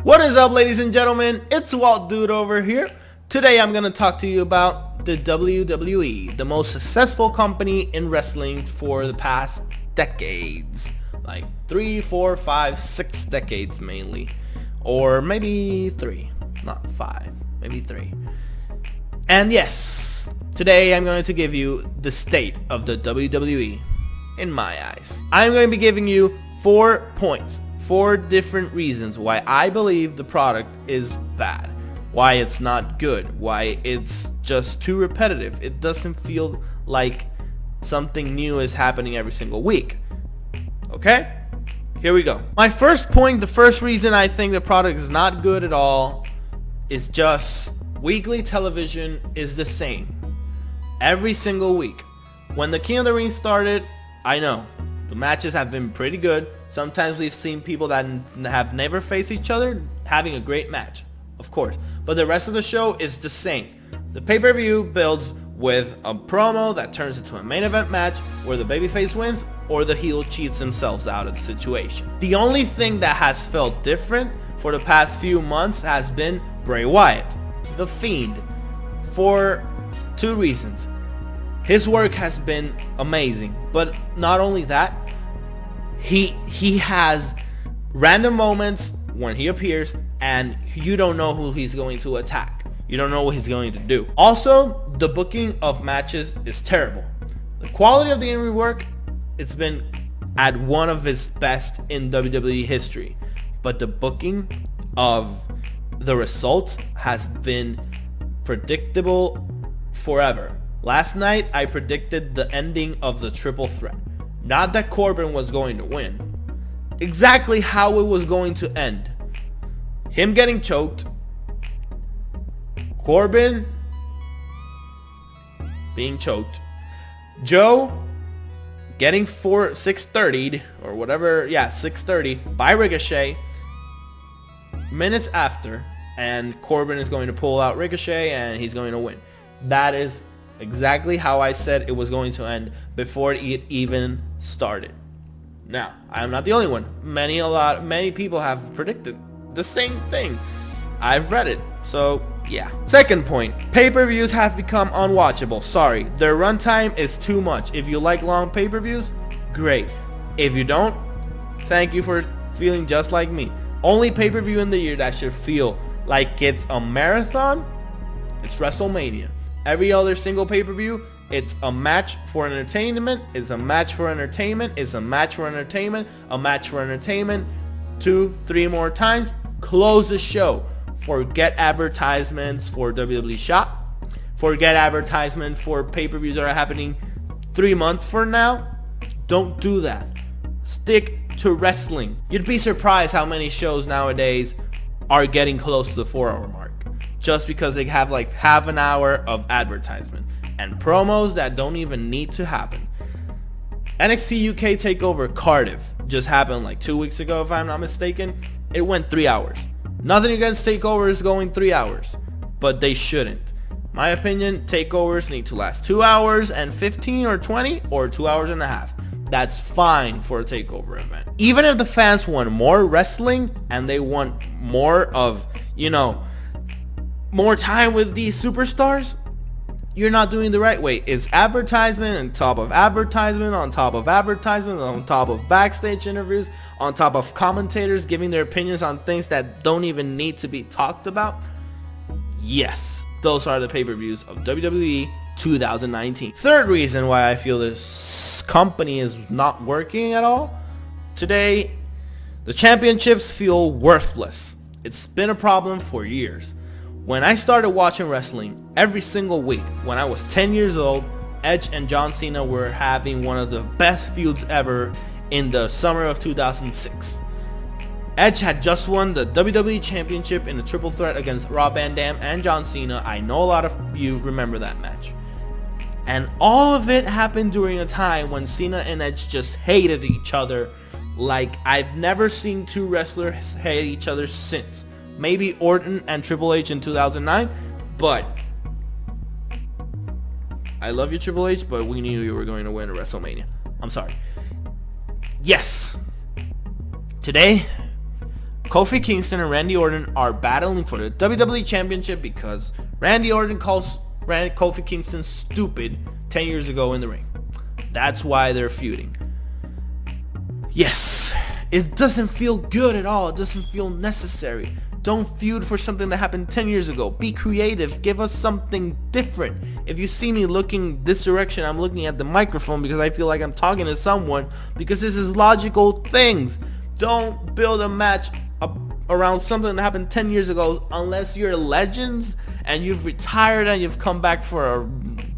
What is up, ladies and gentlemen? It's Walt Dude over here. Today I'm going to talk to you about the WWE, the most successful company in wrestling for the past decades. Like 3, 4, 5, 6 decades mainly. Or maybe 3, not 5, maybe 3. And yes, today I'm going to give you the state of the WWE in my eyes. I'm going to be giving you 4 points. 4 different reasons why I believe the product is bad, why it's not good, why it's just too repetitive. It doesn't feel like something new is happening every single week. Okay? Here we go. My first point, the first reason I think the product is not good at all is just weekly television is the same every single week. When the King of the Ring started, I know the matches have been pretty good. Sometimes we've seen people that have never faced each other having a great match, of course. But the rest of the show is the same. The pay-per-view builds with a promo that turns into a main event match where the babyface wins or the heel cheats themselves out of the situation. The only thing that has felt different for the past few months has been Bray Wyatt, the Fiend, for 2 reasons. His work has been amazing, but not only that, he has random moments when he appears and you don't know who he's going to attack. You don't know what he's going to do. Also, the booking of matches is terrible. The quality of the in-ring work, it's been at one of its best in WWE history. But the booking of the results has been predictable forever. Last night, I predicted the ending of the triple threat. Not that Corbin was going to win. Exactly how it was going to end. Him getting choked. Corbin being choked. Joe getting 630'd or whatever. Yeah, 630 by Ricochet. Minutes after. And Corbin is going to pull out Ricochet and he's going to win. That is exactly how I said it was going to end before it even started. Now, I'm not the only one. Many people have predicted the same thing. I've read it. So, yeah. Second point, pay-per-views have become unwatchable. Sorry, their runtime is too much. If you like long pay-per-views, great. If you don't, thank you for feeling just like me. Only pay-per-view in the year that should feel like it's a marathon, it's WrestleMania. Every other single pay-per-view, it's a match for entertainment, it's a match for entertainment, it's a match for entertainment, a match for entertainment, 2, 3 more times, close the show. Forget advertisements for WWE Shop. Forget advertisement for pay-per-views that are happening 3 months from now. Don't do that. Stick to wrestling. You'd be surprised how many shows nowadays are getting close to the 4-hour mark. Just because they have like half an hour of advertisement and promos that don't even need to happen. NXT UK TakeOver Cardiff just happened like 2 weeks ago if I'm not mistaken. It went 3 hours. Nothing against takeovers going 3 hours, but they shouldn't. My opinion, takeovers need to last 2 hours and 15 or 20 or 2 hours and a half. That's fine for a takeover event. Even if the fans want more wrestling and they want more of, more time with these superstars, you're not doing the right way. It's advertisement on top of advertisement on top of advertisement on top of backstage interviews on top of commentators giving their opinions on things that don't even need to be talked about. Yes, those are the pay-per-views of WWE 2019. Third reason why I feel this company is not working at all. Today, the championships feel worthless. It's been a problem for years. When I started watching wrestling every single week, when I was 10 years old, Edge and John Cena were having one of the best feuds ever in the summer of 2006. Edge had just won the WWE Championship in a triple threat against Rob Van Dam and John Cena. I know a lot of you remember that match. And all of it happened during a time when Cena and Edge just hated each other like I've never seen 2 wrestlers hate each other since. Maybe Orton and Triple H in 2009, but I love you, Triple H, but we knew you were going to win at WrestleMania. I'm sorry. Yes. Today, Kofi Kingston and Randy Orton are battling for the WWE Championship because Randy Orton calls Kofi Kingston stupid 10 years ago in the ring. That's why they're feuding. Yes, it doesn't feel good at all. It doesn't feel necessary. Don't feud for something that happened 10 years ago. Be creative. Give us something different. If you see me looking this direction, I'm looking at the microphone because I feel like I'm talking to someone, because this is logical things. Don't build a match around something that happened 10 years ago unless you're legends and you've retired and you've come back for a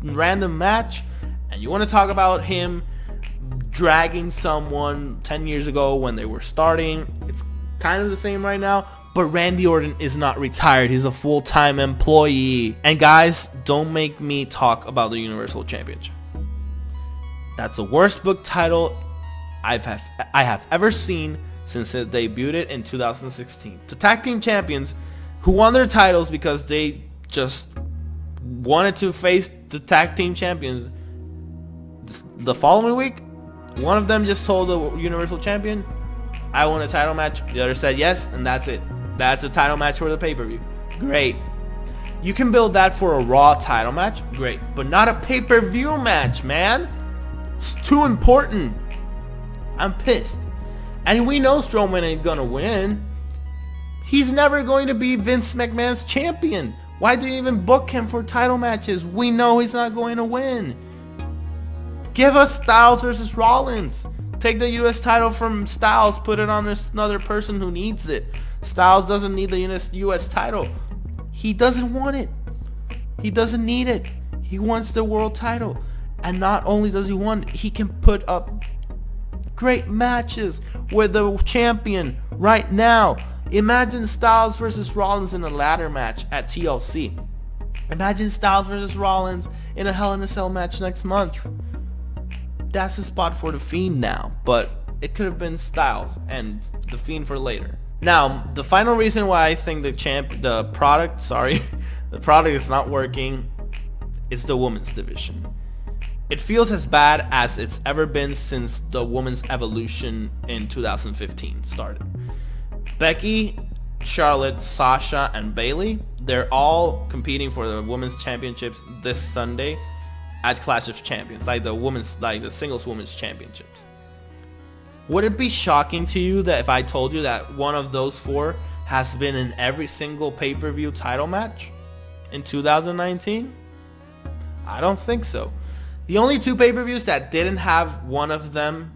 random match and you want to talk about him dragging someone 10 years ago when they were starting. It's kind of the same right now, but Randy Orton is not retired. He's a full-time employee. And guys, don't make me talk about the Universal Championship. That's the worst book title I have ever seen since it debuted in 2016. The tag team champions who won their titles because they just wanted to face the tag team champions the following week, one of them just told the Universal Champion, I want a title match. The other said yes, and that's it. That's the title match for the pay-per-view. Great. You can build that for a Raw title match. Great. But not a pay-per-view match, man. It's too important. I'm pissed. And we know Strowman ain't gonna win. He's never going to be Vince McMahon's champion. Why do you even book him for title matches? We know he's not going to win. Give us Styles versus Rollins. Take the US title from Styles, put it on another person who needs it. Styles doesn't need the US title. He doesn't want it. He doesn't need it. He wants the world title. And not only does he want it, he can put up great matches with the champion right now. Imagine Styles versus Rollins in a ladder match at TLC. Imagine Styles versus Rollins in a Hell in a Cell match next month. That's the spot for the Fiend now, but it could have been Styles and the Fiend for later. Now, the final reason why I think the product is not working is the women's division. It feels as bad as it's ever been since the women's evolution in 2015 started. Becky, Charlotte, Sasha, and Bayley, they're all competing for the women's championships this Sunday at Clash of Champions, like the singles women's championships. Would it be shocking to you that if I told you that one of those four has been in every single pay-per-view title match in 2019? I don't think so. The only two pay-per-views that didn't have one of them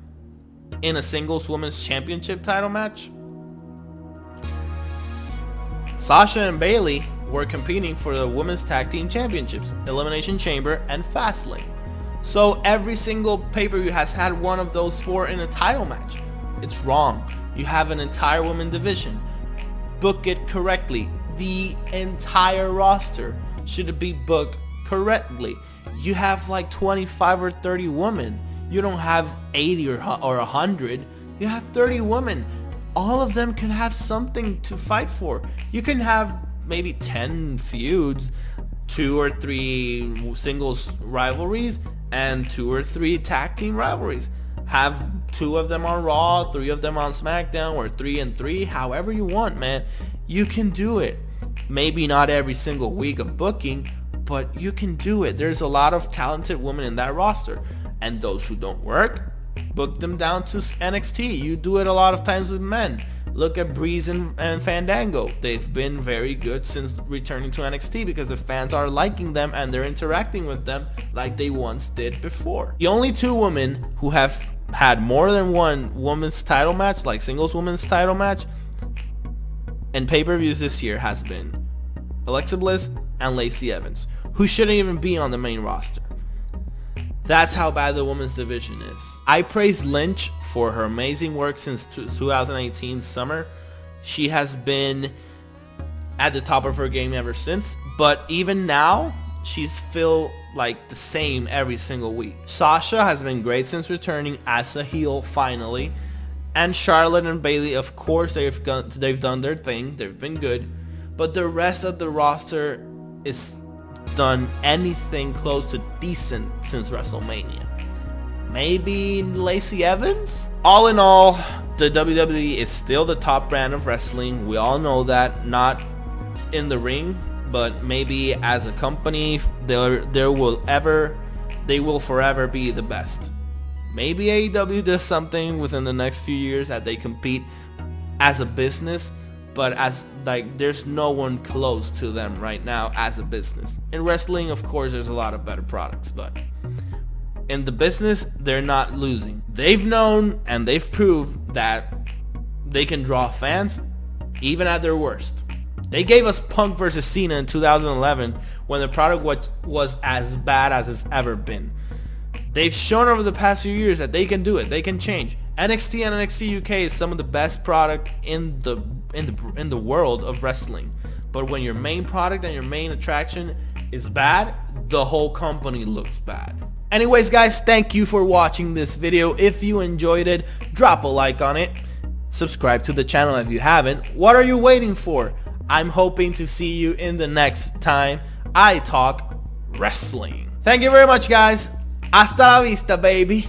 in a singles women's championship title match, Sasha and Bayley were competing for the women's tag team championships, Elimination Chamber and Fastlane. So every single pay-per-view has had one of those four in a title match. It's wrong. You have an entire women division. Book it correctly. The entire roster should be booked correctly. You have like 25 or 30 women. You don't have 80 or 100. You have 30 women. All of them can have something to fight for. You can have maybe 10 feuds, 2 or 3 singles rivalries, and 2 or 3 tag team rivalries. Have 2 of them on Raw, 3 of them on SmackDown, or 3 and 3, however you want, man. You can do it. Maybe not every single week of booking, but you can do it. There's a lot of talented women in that roster. And those who don't work, book them down to NXT. You do it a lot of times with men. Look at Breeze and Fandango. They've been very good since returning to NXT because the fans are liking them and they're interacting with them like they once did before. The only 2 women who have had more than one women's title match, like singles women's title match, in pay-per-views this year has been Alexa Bliss and Lacey Evans, who shouldn't even be on the main roster. That's how bad the women's division is. I praise Lynch for her amazing work since 2018 summer. She has been at the top of her game ever since, but even now, she's still like the same every single week. Sasha has been great since returning as a heel finally, and Charlotte and Bayley, of course, they've done their thing. They've been good, but the rest of the roster is done anything close to decent since WrestleMania. Maybe Lacey Evans? All in all, The WWE is still the top brand of wrestling. We all know that. Not in the ring, but maybe as a company, they will forever be the best. Maybe AEW does something within the next few years that they compete as a business, but as like there's no one close to them right now as a business. In wrestling, of course, there's a lot of better products, but in the business, they're not losing. They've known and they've proved that they can draw fans even at their worst. They gave us Punk versus Cena in 2011 when the product was as bad as it's ever been. They've shown over the past few years that they can do it. They can change. NXT and NXT UK is some of the best product in the world of wrestling. But when your main product and your main attraction is bad, the whole company looks bad. Anyways, guys, thank you for watching this video. If you enjoyed it, drop a like on it. Subscribe to the channel if you haven't. What are you waiting for? I'm hoping to see you in the next time I talk wrestling. Thank you very much, guys. Hasta la vista, baby.